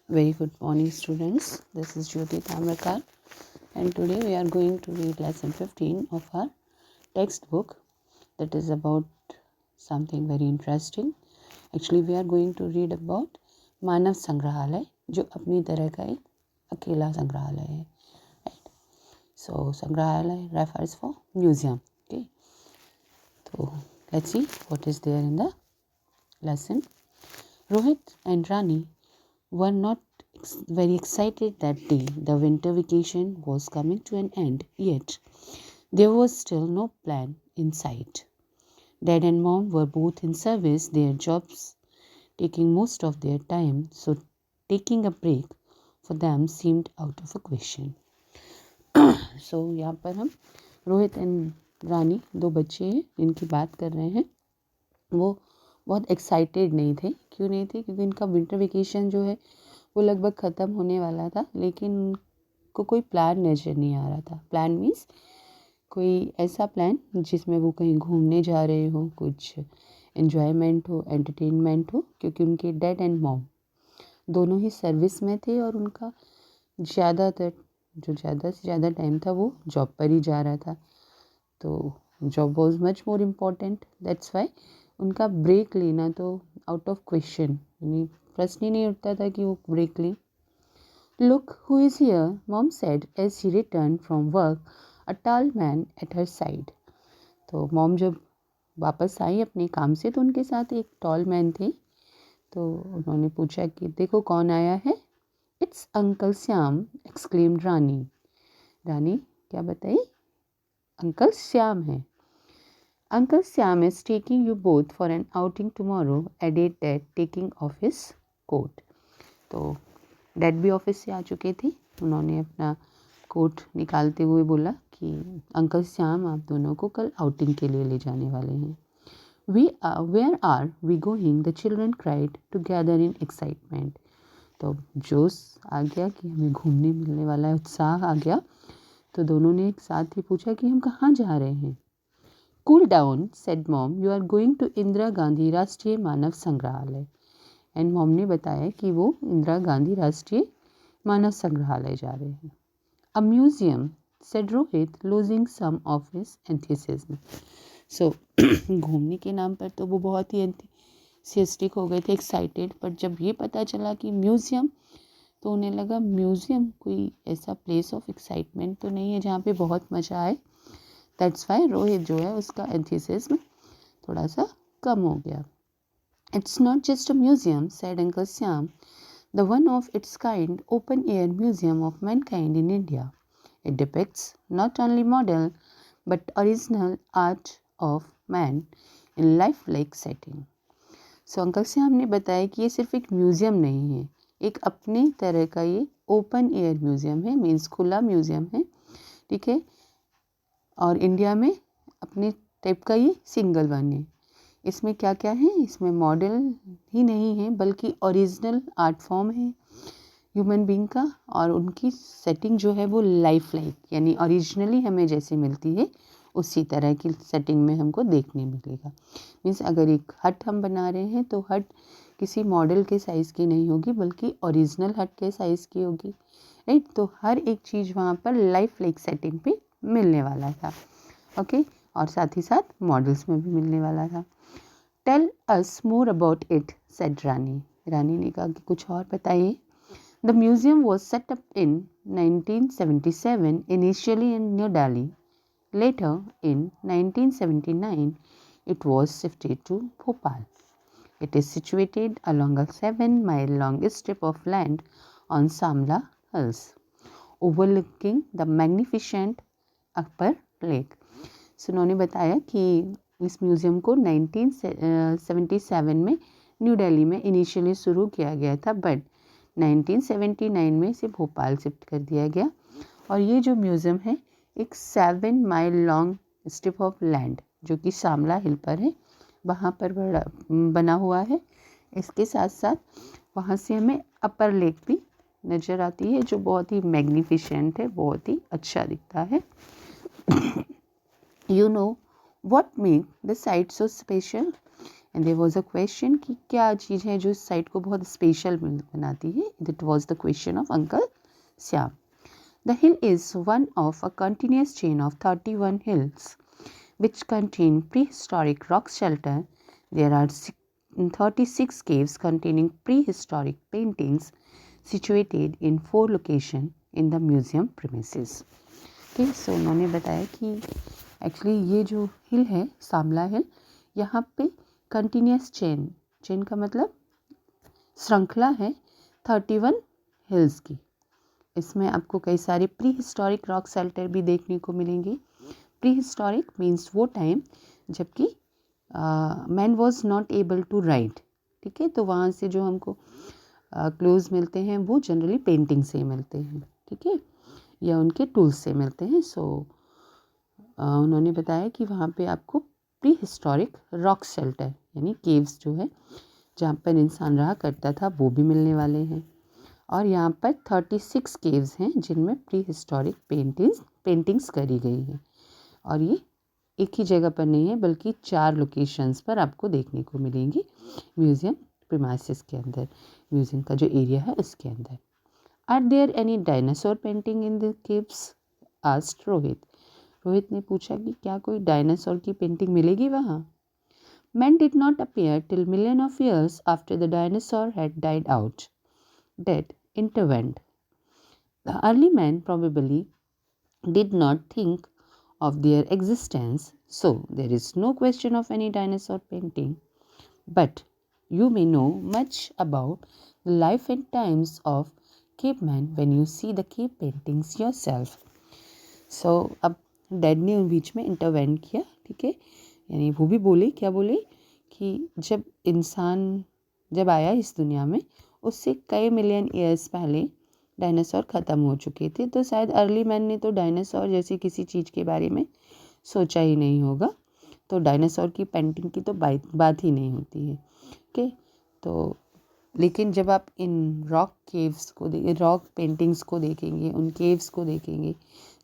Very good morning, students. This is Jyoti Tamrakar, and today we are going to read lesson 15 of our textbook. That is about something very interesting. Actually, we are going to read about मानव संग्रहालय, जो अपनी तरह का एक अकेला संग्रहालय है. Right? So, संग्रहालय refers for museum. Okay. So, let's see what is there in the lesson. Rohit and Rani were not very excited that day. The winter vacation was coming to an end, yet there was still no plan in sight. Dad and Mom were both in service, their jobs taking most of their time, so taking a break for them seemed out of a question. So यहाँ पर हम Rohit and रानी दो बच्चे हैं जिनकी बात कर रहे हैं. वो बहुत एक्साइटेड नहीं थे. क्यों नहीं थे? क्योंकि इनका विंटर वेकेशन जो है वो लगभग ख़त्म होने वाला था, लेकिन उनको कोई प्लान नज़र नहीं आ रहा था. प्लान मीन्स कोई ऐसा प्लान जिसमें वो कहीं घूमने जा रहे हो, कुछ एन्जॉयमेंट हो, एंटरटेनमेंट हो, क्योंकि उनके डैड एंड मॉम दोनों ही सर्विस में थे और उनका ज़्यादा से ज़्यादा टाइम था वो जॉब पर ही जा रहा था. तो job was much more important. That's why उनका ब्रेक लेना तो आउट ऑफ क्वेश्चन, यानी प्रश्न ही नहीं उठता था कि वो ब्रेक लें. Look who is here, Mom said as she returned from work, a tall man at her side. तो मॉम जब वापस आई अपने काम से तो उनके साथ एक टॉल मैन थे. तो उन्होंने पूछा कि देखो कौन आया है. इट्स अंकल श्याम, एक्सक्लेम्ड रानी. रानी क्या बताई? अंकल श्याम है. Uncle Sam is taking you both for an outing tomorrow, added Dad, taking off his coat. तो डैड भी ऑफिस से आ चुके थे. उन्होंने अपना कोट निकालते हुए बोला कि अंकल श्याम आप दोनों को कल आउटिंग के लिए ले जाने वाले हैं. Where are we going? The children cried together in excitement. तो जोश आ गया कि हमें घूमने मिलने वाला है, उत्साह आ गया. तो दोनों ने एक साथ ही पूछा कि हम कहाँ जा रहे हैं. Cool down, said mom, you are going to Indira Gandhi Rashtriya Manav संग्रहालय. एंड मॉम ने बताया कि वो इंदिरा गांधी राष्ट्रीय मानव संग्रहालय जा रहे हैं. A museum, said Rohit, losing some of his enthusiasm. So घूमने के नाम पर तो वो बहुत ही एंथुसियास्टिक हो गए थे, एक्साइटेड. पर जब ये पता चला कि म्यूजियम, तो उन्हें लगा म्यूजियम कोई ऐसा प्लेस ऑफ एक्साइटमेंट तो नहीं है जहाँ पे बहुत मज़ा आए. दैट्स वाई रोहित जो है उसका एंथुसियाज्म थोड़ा सा कम हो गया. It's not just a museum, said Uncle Syam, the one of its kind open-air museum of mankind in India. It depicts not only model but original art of man in lifelike setting. So Uncle Syam ने बताया कि ये सिर्फ एक museum नहीं है, एक अपने तरह का ये ओपन एयर म्यूज़ियम है. मीन्स खुला म्यूज़ियम है, ठीक है. और इंडिया में अपने टाइप का ये सिंगल वन है. इसमें क्या क्या है? इसमें मॉडल ही नहीं है बल्कि ओरिजिनल आर्ट फॉर्म है ह्यूमन बीइंग का, और उनकी सेटिंग जो है वो लाइफ लाइक, यानी ओरिजिनली हमें जैसे मिलती है उसी तरह की सेटिंग में हमको देखने मिलेगा. मीन्स अगर एक हट हम बना रहे हैं तो हट किसी मॉडल के साइज़ की नहीं होगी बल्कि ओरिजिनल हट के साइज़ की होगी. राइट. तो हर एक चीज़ वहाँ पर लाइफ लाइक सेटिंग पे मिलने वाला था. ओके. और साथ ही साथ मॉडल्स में भी मिलने वाला था. Tell us more about it, said Rani. Rani ने कहा कि कुछ और बताइए. The museum was set up in 1977, initially in New Delhi. Later in 1979 it was shifted to Bhopal. It is situated along a 7-mile long strip of land on Samla Hills, overlooking the magnificent Upper Lake. So उन्होंने बताया कि इस museum को 1977 में new Delhi में initially शुरू किया गया था, बट 1979 में इसे भोपाल शिफ्ट कर दिया गया. और ये जो म्यूज़ियम है एक 7 mile long strip of land जो कि शामला हिल पर है, वहाँ पर बना हुआ है. इसके साथ साथ वहाँ से हमें अपर लेक भी नज़र आती है जो बहुत ही मैग्निफिसेंट है, बहुत ही अच्छा दिखता है. You know what make the site so special? And there was a question कि क्या चीज़ है जो इस साइट को बहुत स्पेशल बनाती है. That was the question of uncle Shyam. The hill is one of a continuous chain of 31 hills which contain prehistoric rock shelter. There are 36 caves containing prehistoric paintings situated in 4 locations in the museum premises. Okay, so उन्होंने बताया कि actually ये जो हिल है सामला हिल, यहाँ पे continuous chain का मतलब श्रृंखला है 31 हिल्स की. इसमें आपको कई सारे प्री हिस्टोरिक रॉक शेल्टर भी देखने को मिलेंगे. प्री हिस्टोरिक मीन्स वो टाइम जबकि man was not able to write. ठीक है, तो वहाँ से जो हमको क्लोज मिलते हैं वो जनरली पेंटिंग से मिलते हैं. ठीक है, या उनके टूल्स से मिलते हैं. सो उन्होंने बताया कि वहाँ पे आपको प्री हिस्टोरिक रॉक शेल्टर यानी केव्स जो है जहाँ पर इंसान रहा करता था वो भी मिलने वाले हैं. और यहाँ पर 36 केव्स हैं जिनमें प्री हिस्टोरिक पेंटिंग्स करी गई हैं. और ये एक ही जगह पर नहीं है बल्कि 4 लोकेशंस पर आपको देखने को मिलेंगी म्यूज़ियम प्रीमाइसेस के अंदर, म्यूज़ियम का जो एरिया है उसके अंदर. Are there any dinosaur painting in the caves, asked Rohit. Rohit ने पूछा कि क्या कोई डायनासोर की पेंटिंग मिलेगी वहाँ. Men did not appear till million of years after the dinosaur had died out. Death intervened. The early man probably did not think of their existence, so there is no question of any dinosaur painting. But you may know much about the life and times of cavemen when you see the cave paintings yourself. So अब dad ने बीच में इंटरवेंट किया. ठीक है, यानी वो भी बोले, क्या बोले कि जब इंसान जब आया इस दुनिया में उससे कई मिलियन ईयर्स पहले डायनासोर ख़त्म हो चुके थे. तो शायद अर्ली मैन ने तो डायनासोर जैसी किसी चीज़ के बारे में सोचा ही नहीं होगा. तो डायनासोर की पेंटिंग की तो बात ही नहीं होती है. ओके, तो लेकिन जब आप इन रॉक पेंटिंग्स को देखेंगे, उन केव्स को देखेंगे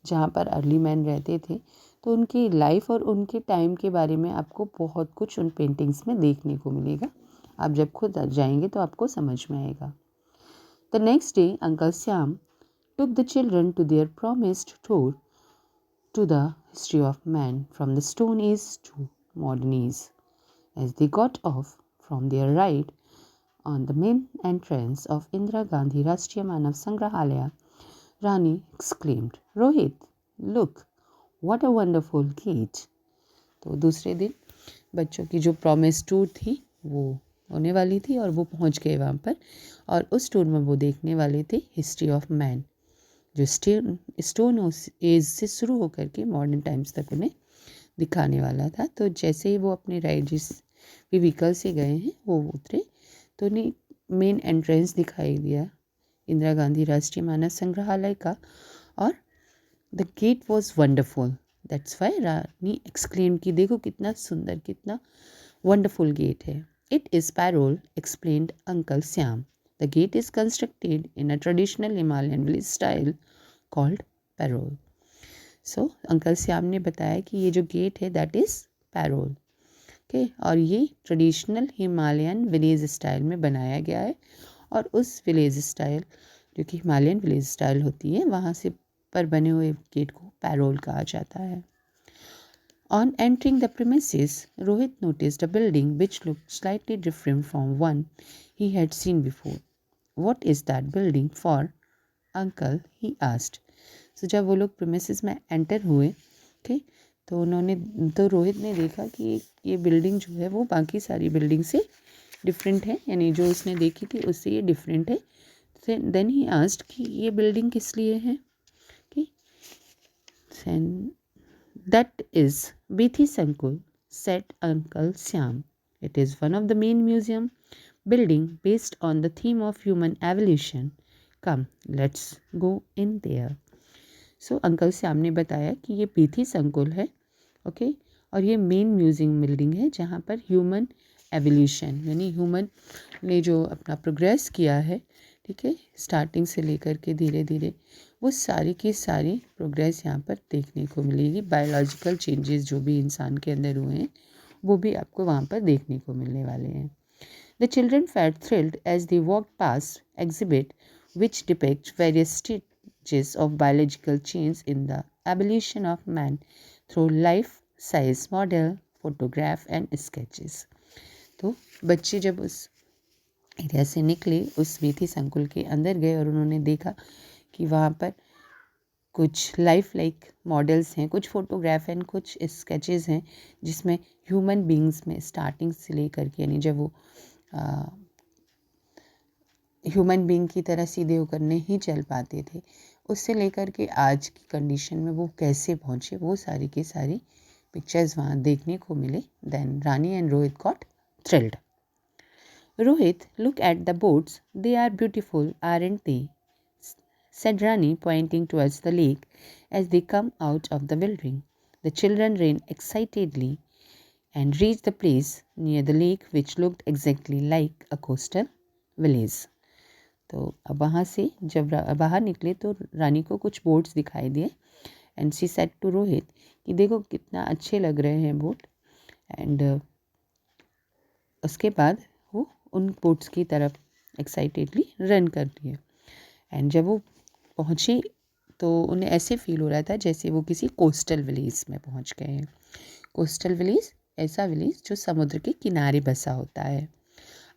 जहाँ पर अर्ली मैन रहते थे, तो उनकी लाइफ और उनके टाइम के बारे में आपको बहुत कुछ उन पेंटिंग्स में देखने को मिलेगा. आप जब खुद जाएंगे तो आपको समझ में आएगा. The next day uncle Shyam took the children to their promised tour to the history of man from the Stone Age to modern age. As they got off from their ride on the main entrance of Indira Gandhi Rashtriya Manav Sangrahalaya, Rani exclaimed, "Rohit, look, what a wonderful gate." तो दूसरे दिन बच्चों की जो promise tour थी वो होने वाली थी और वो पहुंच गए वहाँ पर. और उस टूर में वो देखने वाले थे हिस्ट्री ऑफ मैन, जो स्टोन एज से शुरू होकर के मॉडर्न टाइम्स तक उन्हें दिखाने वाला था. तो जैसे ही वो अपने राइड जिस भी व्हीकल से गए हैं वो उतरे तो उन्हें मेन एंट्रेंस दिखाई दिया इंदिरा गांधी राष्ट्रीय मानव संग्रहालय का. और the gate was wonderful. That's why Rani exclaim की देखो कितना सुंदर, कितना वंडरफुल गेट है. It is parol, explained uncle Shyam. The gate is constructed in a traditional Himalayan village style called parol. So uncle Shyam ने बताया कि ये जो गेट है दैट इज़ पैरोल. ओके, और ये ट्रेडिशनल हिमालयन विलेज स्टाइल में बनाया गया है. और उस विलेज स्टाइल जो कि हिमालयन विलेज स्टाइल होती है वहाँ से पर बने हुए गेट को पैरोल कहा जाता है. On entering the premises, Rohit noticed a building which looked slightly different from one he had seen before. "What is that building for, uncle?" he asked. So जब वो लोग premises में enter हुए, okay, तो रोहित ने देखा कि ये बिल्डिंग जो है वो बाकी सारी बिल्डिंग से डिफरेंट है, यानी जो उसने देखी थी उससे ये डिफरेंट है. देन ही आस्क्ड कि ये बिल्डिंग किस लिए है. That is Bethi Sankul, said Uncle Syam. It is one of the main museum building based on the theme of human evolution. Come, let's go in there. So Uncle Syam ने बताया कि ये बेथी संकुल है, okay, और ये main museum building है जहाँ पर ह्यूमन एवोल्यूशन यानी ह्यूमन ने जो अपना प्रोग्रेस किया है, ठीक है, स्टार्टिंग से लेकर के धीरे धीरे वो सारी की सारी प्रोग्रेस यहाँ पर देखने को मिलेगी. बायोलॉजिकल चेंजेस जो भी इंसान के अंदर हुए हैं वो भी आपको वहाँ पर देखने को मिलने वाले हैं. The children felt thrilled as they walked past exhibit which depicts various stages of biological change in the evolution of man through life-size model, photograph and sketches. तो बच्चे जब उस एरिया से निकले, उस वीथी संकुल के अंदर गए और उन्होंने देखा कि वहाँ पर कुछ लाइफ लाइक मॉडल्स हैं, कुछ फोटोग्राफ एंड कुछ स्केचेस हैं जिसमें ह्यूमन बींग्स में स्टार्टिंग से लेकर के, यानी जब वो ह्यूमन बीइंग की तरह सीधे होकर नहीं चल पाते थे, उससे लेकर के आज की कंडीशन में वो कैसे पहुँचे, वो सारी की सारी पिक्चर्स वहाँ देखने को मिले. Then Rani and Rohit got thrilled. Rohit, look at the boats. They are beautiful, aren't they? Said Rani, pointing towards the lake as they come out of the building. The children ran excitedly and reached the place near the lake which looked exactly like a coastal village. तो अब वहाँ से जब बाहर निकले तो रानी को कुछ बोट्स दिखाई दिए and she said to Rohit कि देखो कितना अच्छे लग रहे हैं बोट. एंड उसके बाद वो उन बोट्स की तरफ एक्साइटेडली रन कर दिए. एंड जब वो पहुँचे तो उन्हें ऐसे फील हो रहा था जैसे वो किसी कोस्टल विलेज में पहुँच गए हैं. कोस्टल विलेज ऐसा विलेज जो समुद्र के किनारे बसा होता है.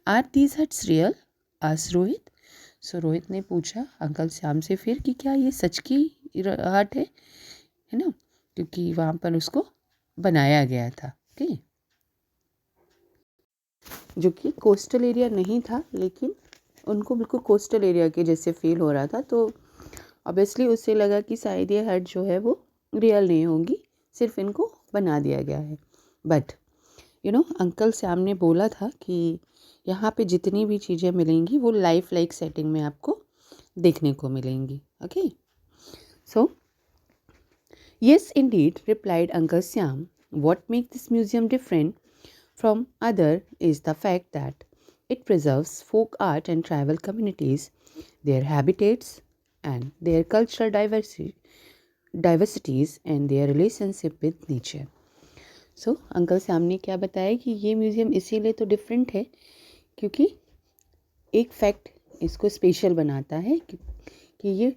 Are these huts real? Asked Rohit. So Rohit ने पूछा अंकल श्याम से फिर कि क्या ये सच की हट है ना, क्योंकि वहाँ पर उसको बनाया गया था. ओके, जो कि कोस्टल एरिया नहीं था, लेकिन उनको बिल्कुल कोस्टल एरिया के जैसे फील हो रहा था. तो ऑब्वियसली उससे लगा कि शायद ये हट जो है वो रियल नहीं होगी, सिर्फ इनको बना दिया गया है. बट अंकल श्याम ने बोला था कि यहाँ पे जितनी भी चीज़ें मिलेंगी वो लाइफ लाइक सेटिंग में आपको देखने को मिलेंगी. Okay, so yes indeed, replied Uncle Syam. What makes this museum different from other is the fact that it preserves folk art and tribal communities, their habitats and their cultural diversities and their relationship with nature. So uncle Shyam ने क्या बताया कि ये museum इसीलिए तो different है क्योंकि एक फैक्ट इसको स्पेशल बनाता है कि ये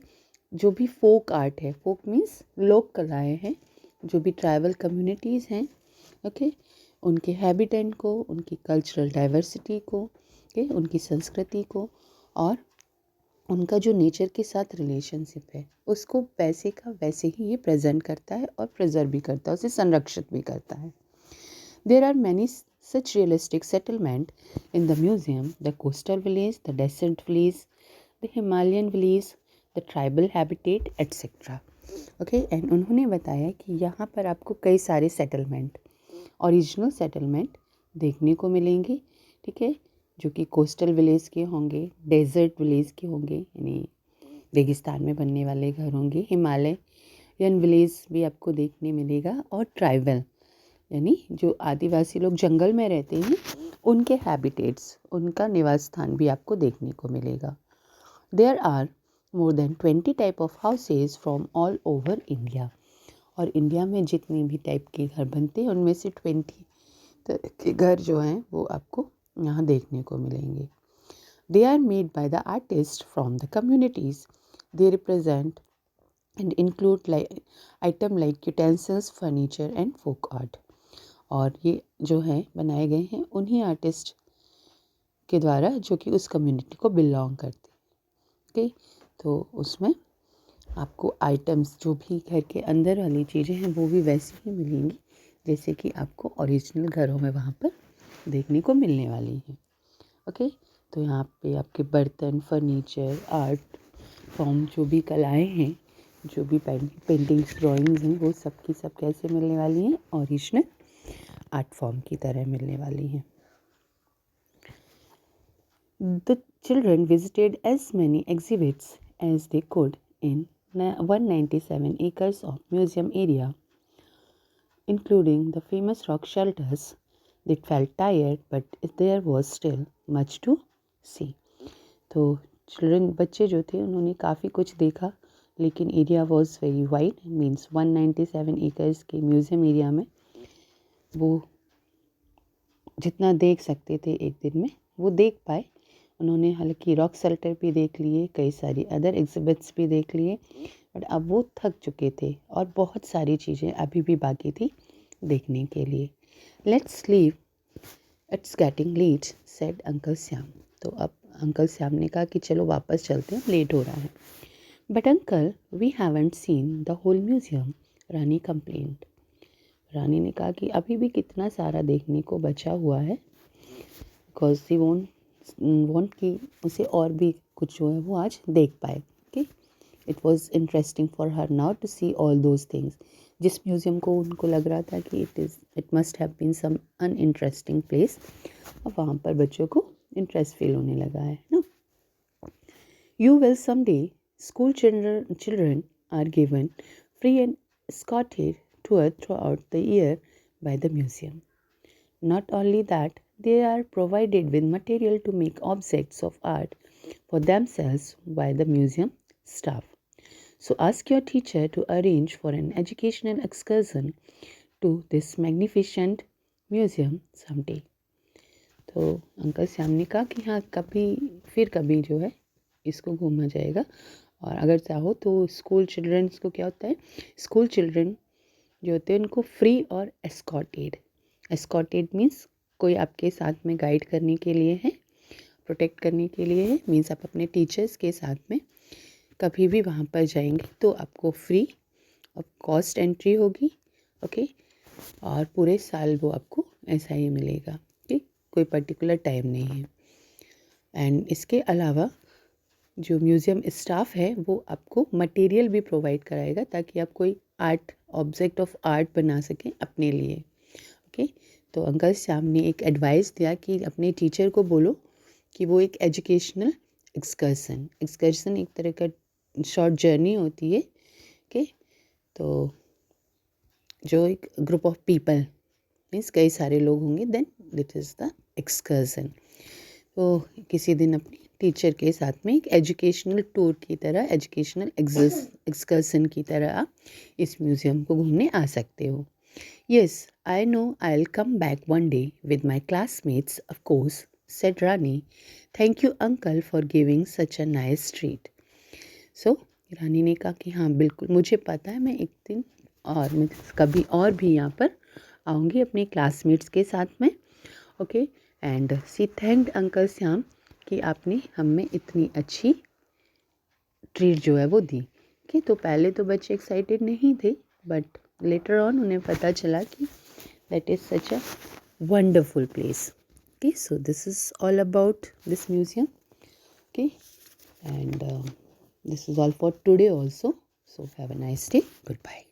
जो भी फोक आर्ट है, फोक मीन्स लोक कलाएँ हैं, जो भी ट्राइबल कम्युनिटीज़ हैं, ओके, उनके हैबिटेट को, उनकी कल्चरल डाइवर्सिटी को, ओके, उनकी संस्कृति को और उनका जो नेचर के साथ रिलेशनशिप है उसको वैसे का वैसे ही ये प्रेजेंट करता है और प्रिजर्व भी करता है, उसे संरक्षित भी करता है. There are many such realistic settlement in the museum, the coastal village, the desert village, the Himalayan village, the tribal habitat, etc. Okay, and उन्होंने बताया कि यहाँ पर आपको कई सारे सेटलमेंट, ओरिजिनल सेटलमेंट देखने को मिलेंगे. ठीक है, जो कि कोस्टल विलेज के होंगे, डेजर्ट विलेज के होंगे, यानी रेगिस्तान में बनने वाले घर होंगे, हिमालयन विलेज भी आपको देखने मिलेगा, और ट्राइबल यानी जो आदिवासी लोग जंगल में रहते हैं उनके हैबिटेट्स, उनका निवास स्थान भी आपको देखने को मिलेगा. There are more than 20 type of houses from all over India. और इंडिया में जितने भी टाइप के घर बनते हैं उनमें से 20 तरह के घर जो हैं वो आपको यहाँ देखने को मिलेंगे. They are made by the artists from the communities. They represent and include item like utensils, furniture and folk art. और ये जो है बनाए गए हैं उन्हीं आर्टिस्ट के द्वारा जो कि उस कम्युनिटी को बिलोंग करते हैं. ओके, तो उसमें आपको आइटम्स जो भी घर के अंदर वाली चीज़ें हैं वो भी वैसी ही मिलेंगी जैसे कि आपको ओरिजिनल घरों में वहाँ पर देखने को मिलने वाली हैं. ओके, तो यहाँ पे आपके बर्तन, फर्नीचर, आर्ट फॉर्म, जो भी कलाएं हैं, जो भी पेंटिंग्स, ड्राइंग्स हैं, वो सब की सब कैसे मिलने वाली हैं? ओरिजिनल आर्ट फॉर्म की तरह मिलने वाली हैं. The children visited as many exhibits as they could in 197 acres of museum area, including the famous rock shelters. They felt tired, but there was still much to see. तो बच्चे जो थे उन्होंने काफ़ी कुछ देखा, लेकिन area was very wide, means 197 acres के म्यूज़ियम एरिया में वो जितना देख सकते थे एक दिन में वो देख पाए। उन्होंने हालांकि रॉक शेल्टर भी देख लिए, कई सारी अदर एग्जिबिट्स भी देख लिए, बट अब वो थक चुके थे और बहुत सारी चीज़ें अभी भी बाकी थी देखने के लिए। Let's leave, it's getting late, said uncle Shyam. तो अब अंकल श्याम ने कहा कि चलो वापस चलते हैं, लेट हो रहा है। But uncle, we haven't seen the whole museum, Rani complaint. Rani ने कहा कि अभी भी कितना सारा देखने को बचा हुआ है, बिकॉज दी वॉन्ट कि उसे और भी कुछ जो है वो आज देख पाए। Okay, it was interesting for her now to see all those things. जिस म्यूज़ियम को उनको लग रहा था कि it must have been some uninteresting place, और वहाँ पर बच्चों को इंटरेस्ट फील होने लगा है ना। You will someday, school children are given free and escorted tour throughout the year by the museum. Not only that, they are provided with material to make objects of art for themselves by the museum staff. So ask your teacher to arrange for an educational excursion to this magnificent museum someday. तो uncle Shyam ने कहा कि हाँ, कभी जो है इसको घूमा जाएगा, और अगर चाहो तो स्कूल चिल्ड्रंस को क्या होता है, स्कूल चिल्ड्रन जो होते हैं उनको फ्री और एस्कॉर्टेड मीन्स कोई आपके साथ में गाइड करने के लिए है, प्रोटेक्ट करने के लिए है। मीन्स आप अपने टीचर्स के साथ में कभी भी वहाँ पर जाएंगे तो आपको फ्री और कॉस्ट एंट्री होगी। ओके, और पूरे साल वो आपको ऐसा ही मिलेगा कि कोई पर्टिकुलर टाइम नहीं है। एंड इसके अलावा जो म्यूज़ियम स्टाफ है वो आपको मटेरियल भी प्रोवाइड कराएगा ताकि आप कोई आर्ट, ऑब्जेक्ट ऑफ आर्ट बना सकें अपने लिए। ओके, तो अंकल श्याम ने एक एडवाइस दिया कि अपने टीचर को बोलो कि वो एक एजुकेशनल एक्सकर्सन एक तरह का शॉर्ट जर्नी होती है। ओके, तो जो एक ग्रुप ऑफ पीपल मीन्स कई सारे लोग होंगे, then that is the excursion. तो किसी दिन अपनी टीचर के साथ में एक एजुकेशनल टूर की तरह, एजुकेशनल एक्सकर्सन की तरह आप इस म्यूज़ियम को घूमने आ सकते हो। Yes, I know I'll come back one day with my classmates, of course, said Rani. Thank you, uncle, for giving such a nice treat. So, रानी ने कहा कि हाँ बिल्कुल, मुझे पता है मैं एक दिन और मैं कभी और भी यहाँ पर आऊँगी अपने क्लासमेट्स के साथ में। Okay, and she thanked uncle Shyam कि आपने हमें इतनी अच्छी ट्रीट जो है वो दी। ओके, तो पहले तो बच्चे एक्साइटेड नहीं थे, बट लेटर ऑन उन्हें पता चला कि that is such a wonderful place. Okay, so this is all about this museum. Okay, and this is all for today also, so have a nice day, good bye.